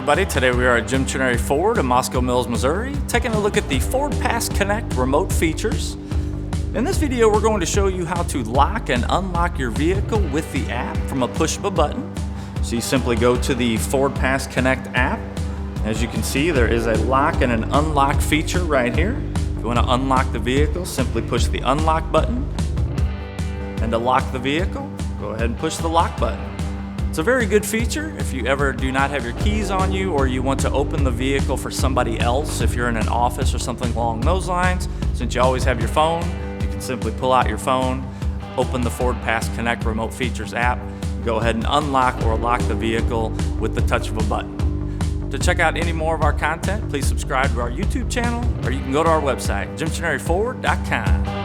everybody. Today we are at Jim Trenary Ford in Moscow Mills, Missouri, taking a look at the Ford Pass Connect remote features. In this video, we're going to show you how to lock and unlock your vehicle with the app from a push of a button. So you simply go to the Ford Pass Connect app. As you can see, there is a lock and an unlock feature right here. If you want to unlock the vehicle, simply push the unlock button. And to lock the vehicle, go ahead and push the lock button. It's a very good feature if you ever do not have your keys on you, or you want to open the vehicle for somebody else. If you're in an office or something along those lines, since you always have your phone, you can simply pull out your phone, open the Ford Pass Connect remote features app, go ahead and unlock or lock the vehicle with the touch of a button. To check out any more of our content, please subscribe to our YouTube channel, or you can go to our website, JimTrenaryFord.com.